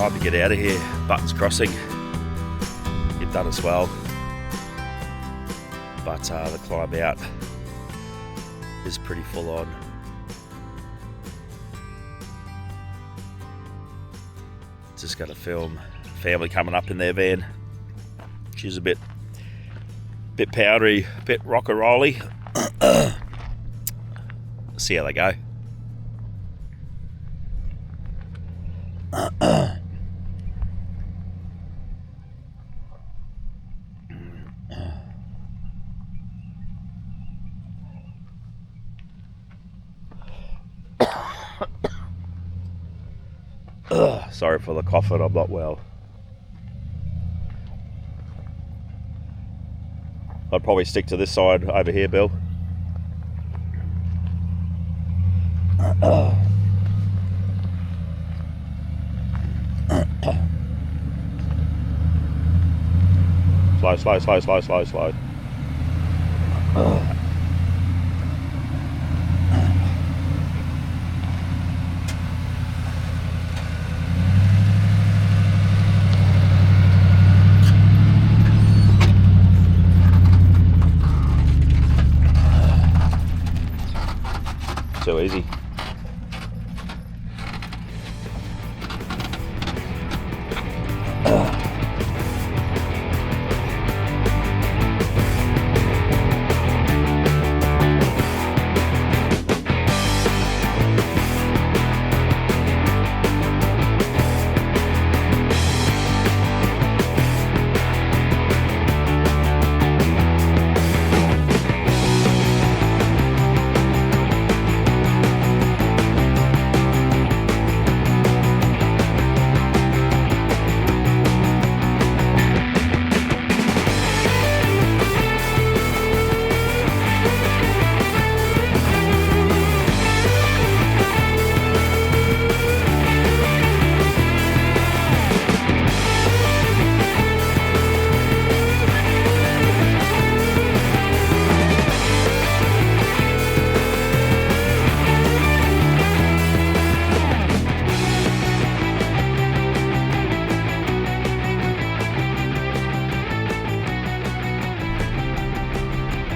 time to get out of here. Buttons Crossing, you've done as well. But the climb out is pretty full on. Just got to film family coming up in their van. She's a bit powdery, a bit rock and rolly. See how they go. Sorry for the coughing, I'm not well. I'd probably stick to this side over here, Bill. Slow. So easy.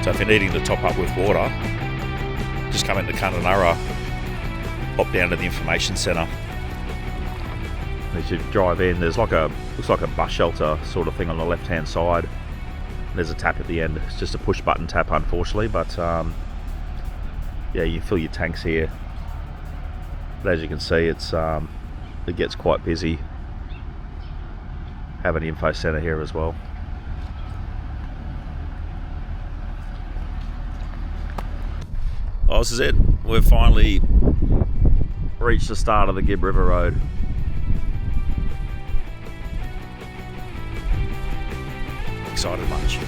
So if you're needing to top up with water, just come into Kununurra, hop down to the information centre. As you drive in, there's looks like a bus shelter sort of thing on the left hand side. There's a tap at the end. It's just a push button tap, unfortunately, but yeah, you fill your tanks here. But as you can see, it gets quite busy. Have an info centre here as well. Oh, this is it. We've finally reached the start of the Gibb River Road. Excited much.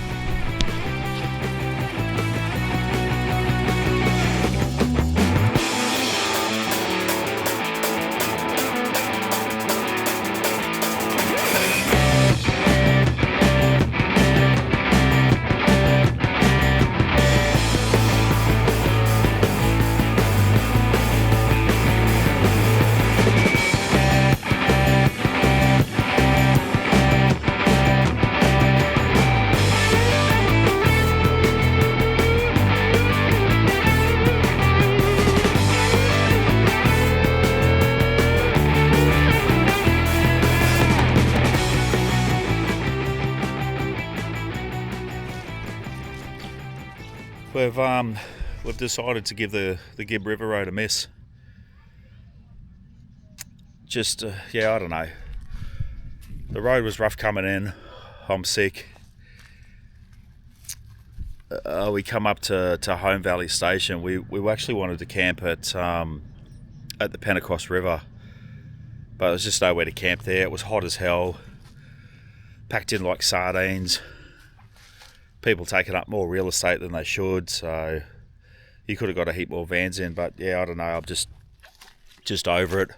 We've decided to give the Gibb River Road a miss. Just yeah, I don't know. The road was rough coming in. I'm sick. We come up to Home Valley Station. We actually wanted to camp at the Pentecost River, but there's just nowhere to camp there. It was hot as hell, packed in like sardines. People taking up more real estate than they should, so you could have got a heap more vans in. But yeah, I don't know. I'm just over it.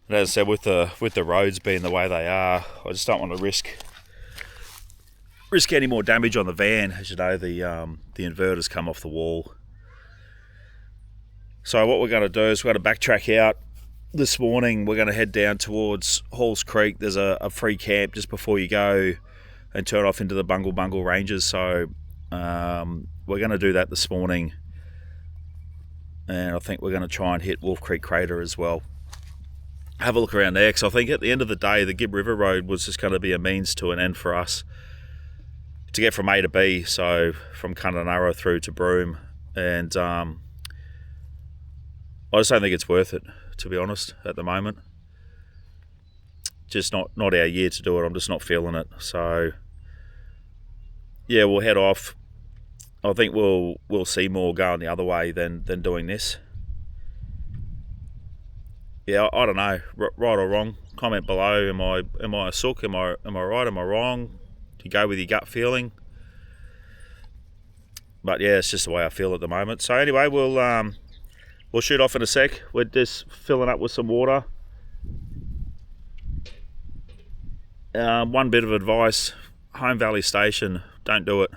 And as I said, with the roads being the way they are, I just don't want to risk any more damage on the van. As you know, the inverter's come off the wall. So what we're going to do is we're going to backtrack out this morning we're going to head down towards Halls Creek. There's a free camp just before you go and turn off into the Bungle Bungle Ranges. So we're going to do that this morning. And I think we're going to try and hit Wolf Creek Crater as well. Have a look around there, because I think at the end of the day, the Gibb River Road was just going to be a means to an end for us to get from A to B, so from Kununurra through to Broome. And I just don't think it's worth it, to be honest, at the moment. Just not our year to do it. I'm just not feeling it. So yeah, we'll head off. I think we'll see more going the other way than doing this. Yeah, I don't know, right or wrong. Comment below. Am I a sook? Am I right? Am I wrong? You go with your gut feeling. But yeah, it's just the way I feel at the moment. So anyway, we'll shoot off in a sec. We're just filling up with some water. One bit of advice: Home Valley Station, don't do it.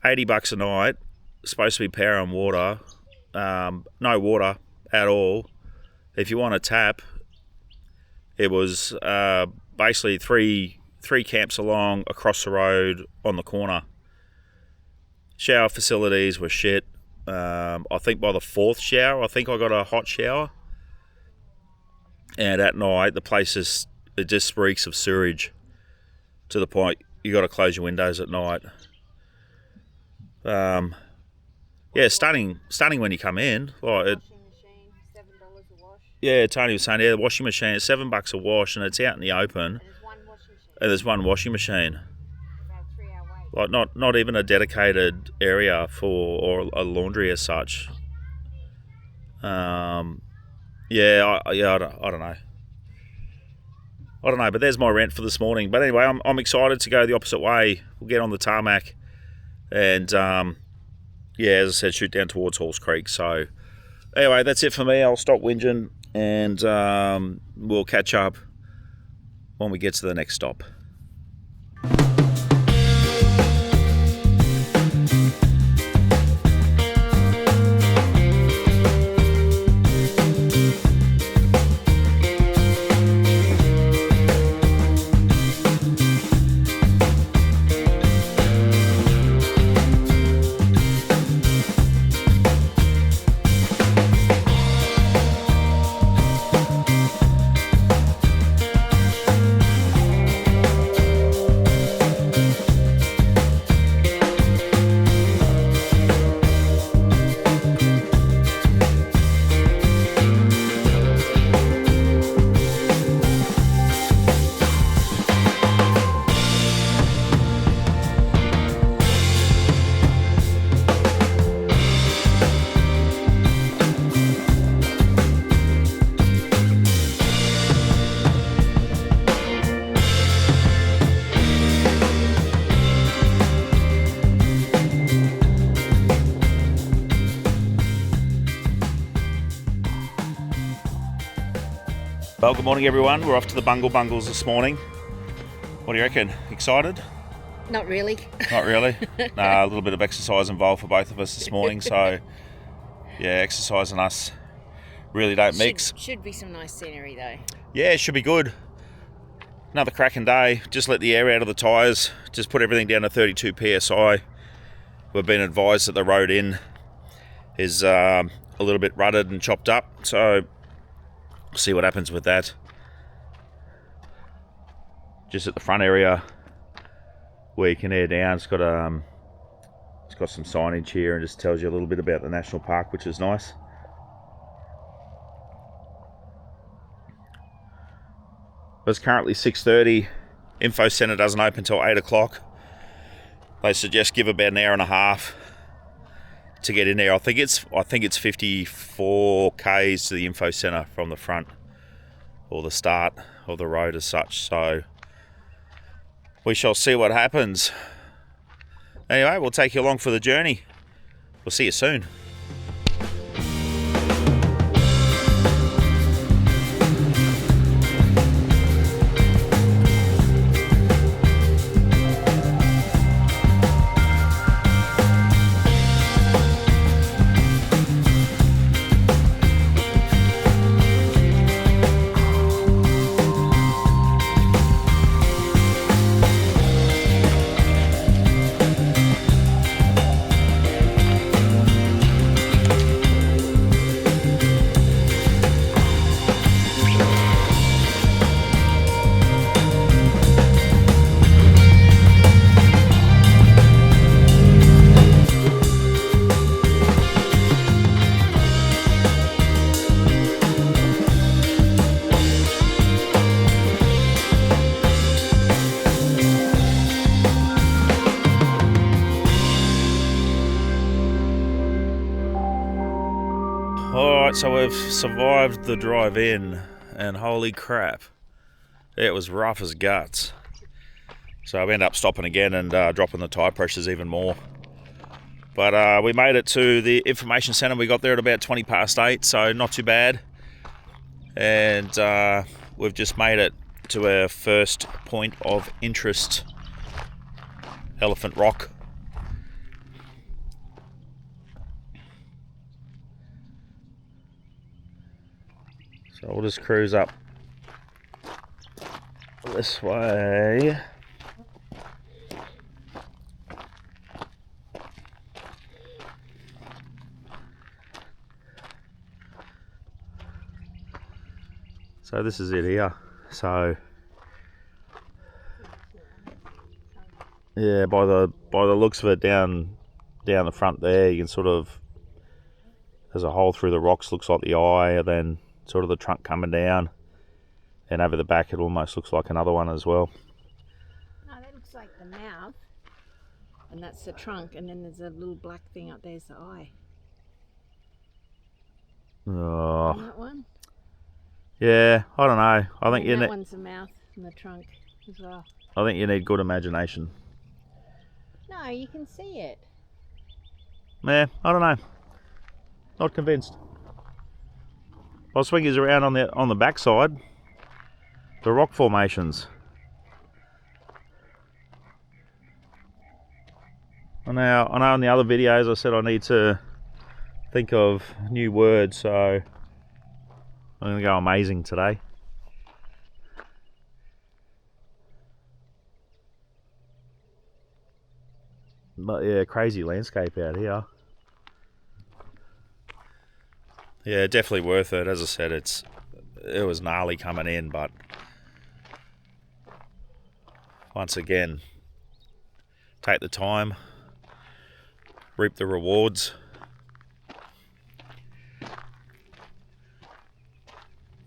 $80 a night. Supposed to be power and water. No water at all. If you want a tap, it was basically three camps along across the road on the corner. Shower facilities were shit. I think by the fourth shower, I think I got a hot shower. And at night, the place it just reeks of sewage to the point you got to close your windows at night. Yeah, stunning when you come in. Like yeah, Tony was saying, yeah, the washing machine is $7 a wash, and it's out in the open. And there's one washing machine. Like not even a dedicated area or a laundry as such. I don't know. But there's my rant for this morning. But anyway, I'm excited to go the opposite way. We'll get on the tarmac, and yeah, as I said, shoot down towards Halls Creek. So anyway, that's it for me. I'll stop whinging, and we'll catch up when we get to the next stop. Well, good morning everyone. We're off to the Bungle Bungles this morning. What do you reckon? Excited? Not really. Not really? Nah, a little bit of exercise involved for both of us this morning. So, yeah, exercise and us really don't mix. Should be some nice scenery though. Yeah, it should be good. Another cracking day. Just let the air out of the tyres. Just put everything down to 32 PSI. We've been advised that the road in is a little bit rutted and chopped up. So, we'll see what happens with that. Just at the front area where you can air down, it's got some signage here and just tells you a little bit about the national park, which is nice. It's currently 6:30. Info centre doesn't open until 8 o'clock. They suggest give about an hour and a half to get in there. I think it's 54 k's to the info centre from the front or the start of the road as such. So we shall see what happens. Anyway, we'll take you along for the journey. We'll see you soon. So we've survived the drive in, and holy crap, it was rough as guts. So we ended up stopping again and dropping the tyre pressures even more. But we made it to the information centre. We got there at about 20 past 8, so not too bad. And we've just made it to our first point of interest, Elephant Rock. So we'll just cruise up this way. So this is it here. So yeah, by the looks of it, down the front there, you can sort of, there's a hole through the rocks, looks like the eye, and then sort of the trunk coming down, and over the back it almost looks like another one as well. No, that looks like the mouth, and that's the trunk, and then there's a little black thing up there's the eye. Oh. And that one? Yeah, I don't know. I think that one's the mouth and the trunk as well. I think you need good imagination. No, you can see it. Yeah, I don't know. Not convinced. I'll swing you around on the backside. The rock formations. I know in the other videos I said I need to think of new words, so I'm going to go amazing today. But yeah, crazy landscape out here. Yeah, definitely worth it. As I said, it was gnarly coming in, but once again, take the time, reap the rewards.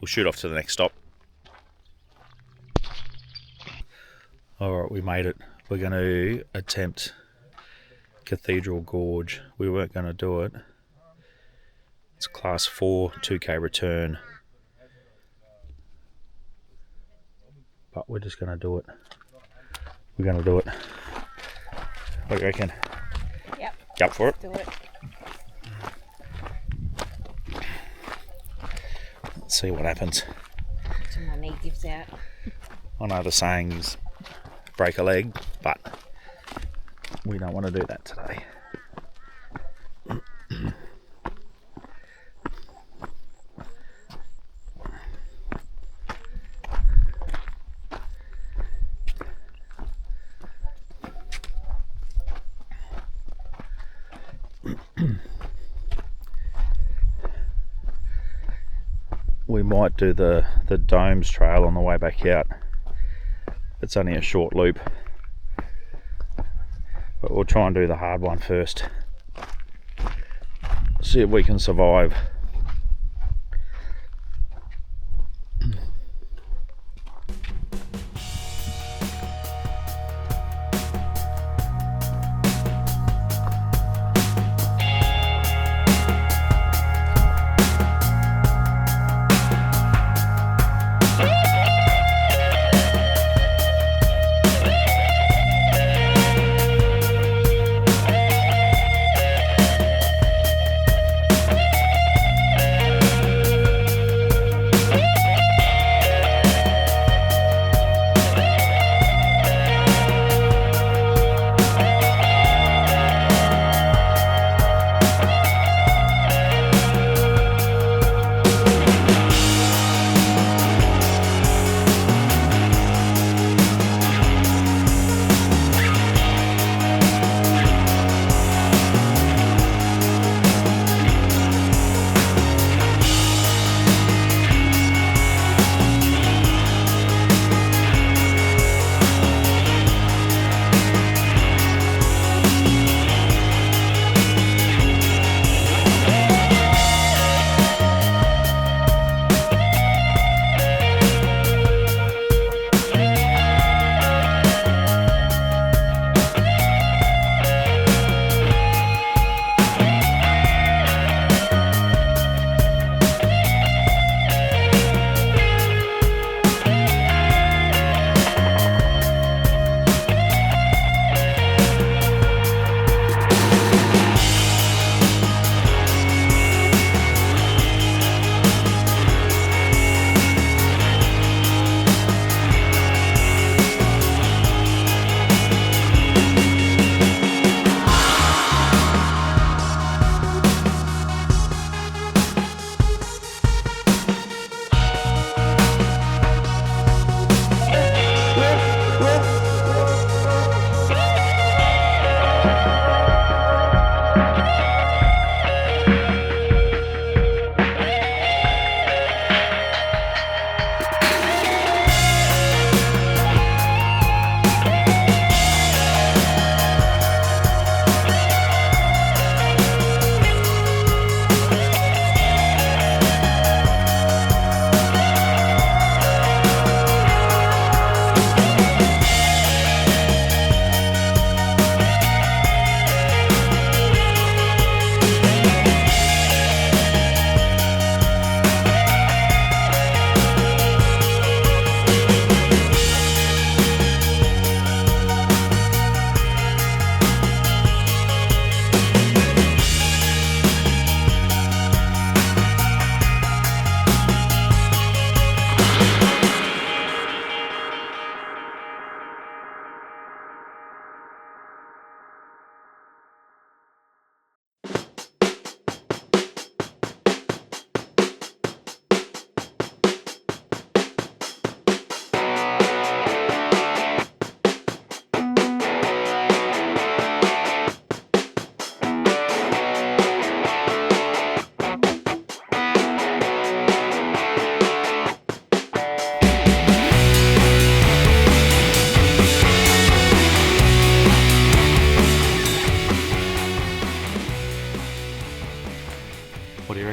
We'll shoot off to the next stop. Alright, we made it. We're going to attempt Cathedral Gorge. We weren't going to do it. It's class 4 2k return, but we're just going to do it. We're going to do it. What do you reckon? Yep. You up for it? Do it. Let's see what happens. Till my knee gives out. I know the saying is break a leg, but we don't want to do that today. We might do the Domes Trail on the way back out. It's only a short loop, but we'll try and do the hard one first. See if we can survive.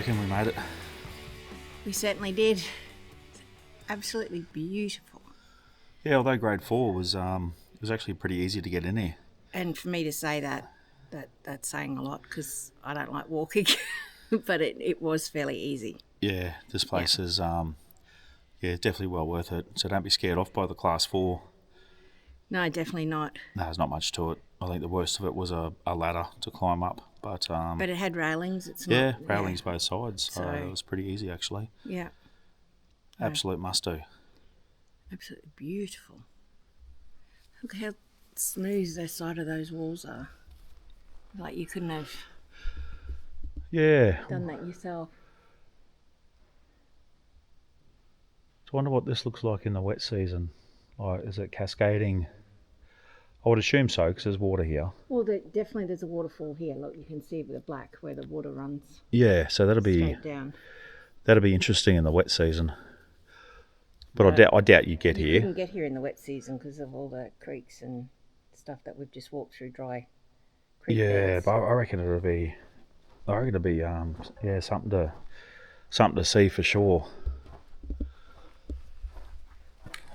reckon we made it? We certainly did. Absolutely beautiful. Yeah, although grade 4 was it was actually pretty easy to get in here. And for me to say that's saying a lot because I don't like walking, but it was fairly easy. Yeah, this place is definitely well worth it. So don't be scared off by the class 4. No, definitely not. No, there's not much to it. I think the worst of it was a ladder to climb up, but it had railings. It's not. Yeah, railings both sides, so So- it was pretty easy actually. Yeah, Absolute must do. absolutely beautiful. Look how smooth the side of those walls are. Like you couldn't have Yeah. done that yourself. I wonder what this looks like in the wet season. Like, is it cascading? I would assume so, because there's water here. Well, definitely there's a waterfall here. Look, you can see the black where the water runs Yeah, so that'll be straight down. interesting in the wet season. But But I doubt you get You here. couldn't get here in the wet season because of all the creeks and stuff that we've just walked through dry creek Yeah, beds. but I reckon it'll be something to see for sure.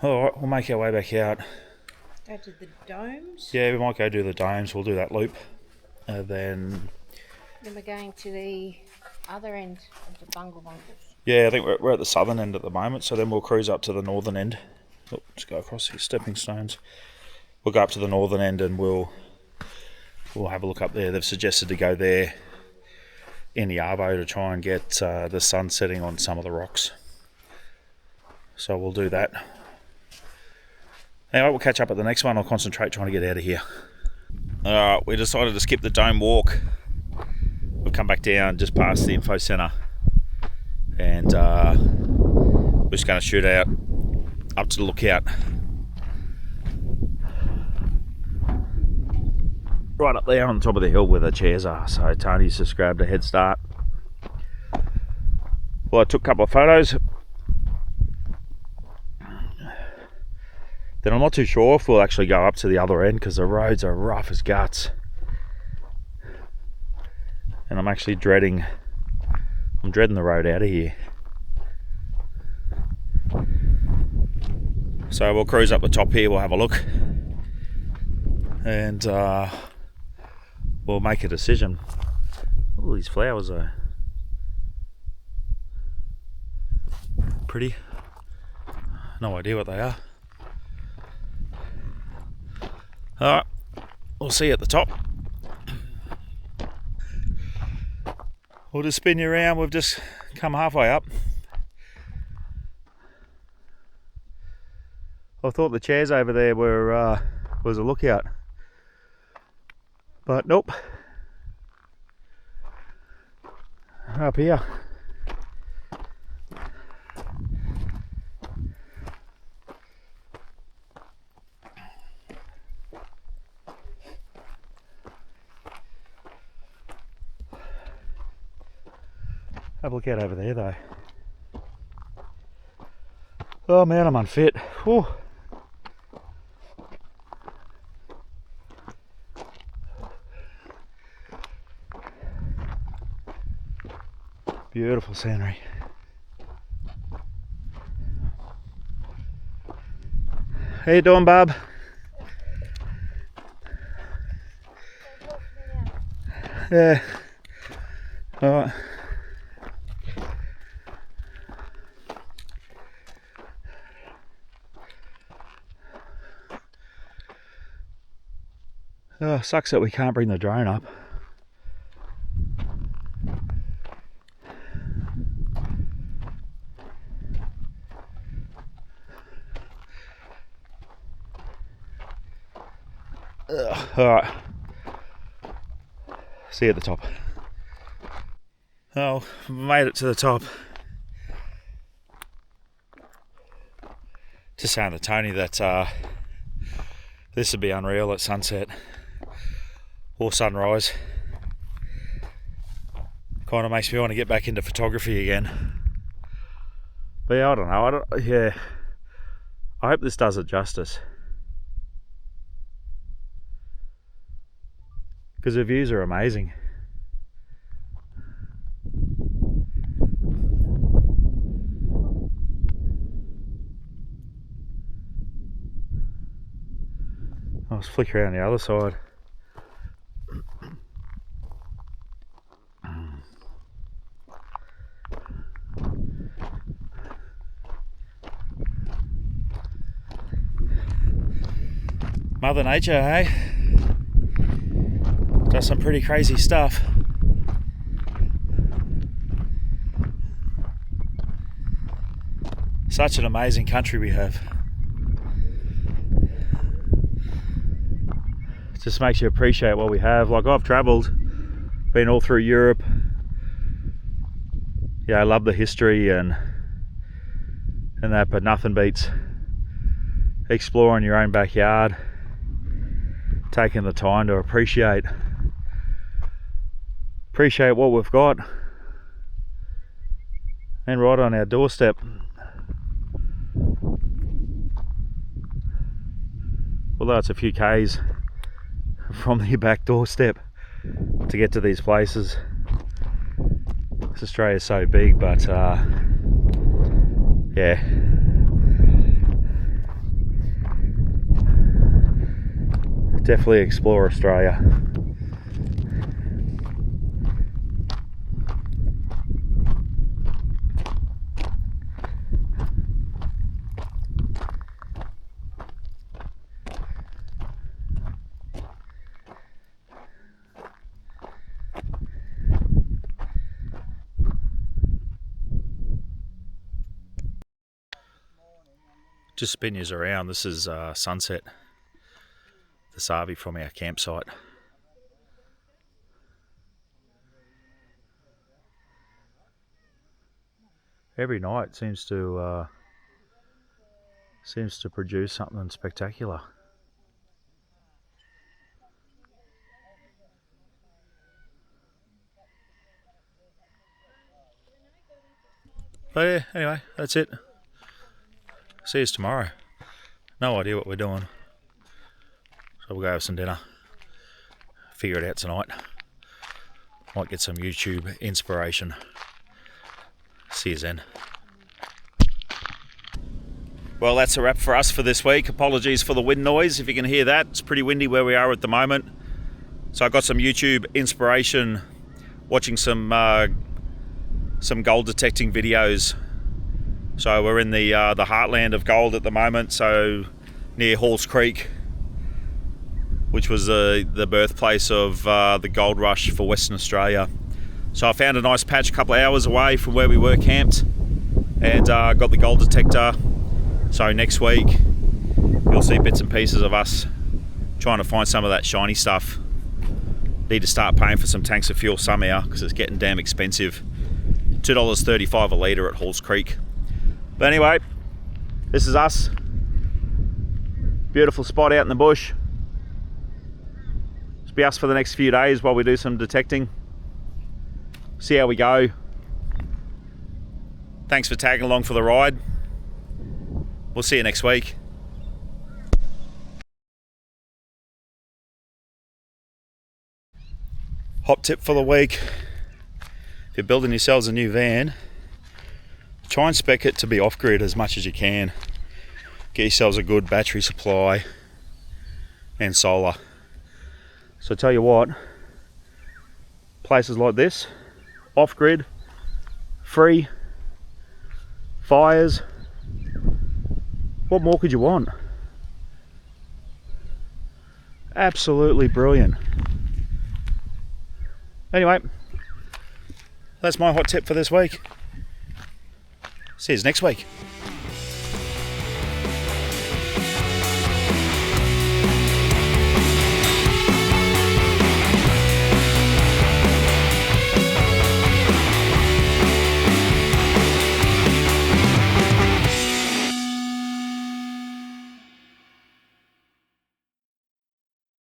All right, we'll make our way back out. Go to the domes. Yeah, we might go do the domes. We'll do that loop, and then Then we're going to the other end of the Bungle Bungles. yeah, I think we're at the southern end at the moment. So then we'll cruise up to the northern end. Oh, just go across these stepping stones. We'll go up to the northern end and we'll have a look up there. They've suggested to go there in the arvo to try and get the sun setting on some of the rocks. So we'll do that. Anyway, we'll catch up at the next one. I'll concentrate trying to get out of here. Alright, we decided to skip the dome walk. We've come back down just past the info centre. And we're just going to shoot out up to the lookout. Right up there on top of the hill where the chairs are. So Tony's just grabbed a head start. Well, I took a couple of photos. Then I'm not too sure if we'll actually go up to the other end because the roads are rough as guts. And I'm actually dreading the road out of here. So we'll cruise up the top here, we'll have a look. And we'll make a decision. All these flowers are pretty. No idea what they are. Alright, we'll see you at the top. We'll just spin you around. We've just come halfway up. I thought the chairs over there were was a lookout, but nope. Up here. Have a look out over there though. Oh man, I'm unfit. Whew. Beautiful scenery. How you doing, Bob? Yeah. All right. Oh, sucks that we can't bring the drone up. Alright. See you at the top. Oh, made it to the top. Just saying to Tony that this would be unreal at sunset or sunrise. Kind of makes me want to get back into photography again. But yeah, I don't know. I hope this does it justice. Because the views are amazing. I'll flick around the other side. Mother Nature, hey? Does some pretty crazy stuff. Such an amazing country we have. Just makes you appreciate what we have. Like, I've travelled, been all through Europe. Yeah, I love the history and that, but nothing beats exploring your own backyard, taking the time to appreciate what we've got, and right on our doorstep. Although it's a few k's from the back doorstep to get to these places. Australia's so big, but yeah, definitely explore Australia. Just spin yous around. This is sunset, the Savi from our campsite. Every night seems to produce something spectacular. But yeah, anyway, that's it. See us tomorrow. No idea what we're doing. So we'll go have some dinner. Figure it out tonight. Might get some YouTube inspiration. See you then. Well, that's a wrap for us for this week. Apologies for the wind noise. If you can hear that, it's pretty windy where we are at the moment. So I got some YouTube inspiration watching some gold detecting videos. So we're in the heartland of gold at the moment, so near Halls Creek, which was the birthplace of the gold rush for Western Australia. So I found a nice patch a couple of hours away from where we were camped, and got the gold detector. So next week you'll see bits and pieces of us trying to find some of that shiny stuff. Need to start paying for some tanks of fuel somehow because it's getting damn expensive. $2.35 a litre at Halls Creek. But anyway, this is us. Beautiful spot out in the bush. It's be us for the next few days while we do some detecting. See how we go. Thanks for tagging along for the ride. We'll see you next week. Hot tip for the week. If you're building yourselves a new van, try and spec it to be off-grid as much as you can. Get yourselves a good battery supply and solar. So tell you what, places like this, off-grid, free, fires, what more could you want? Absolutely brilliant. Anyway, that's my hot tip for this week. See you next week.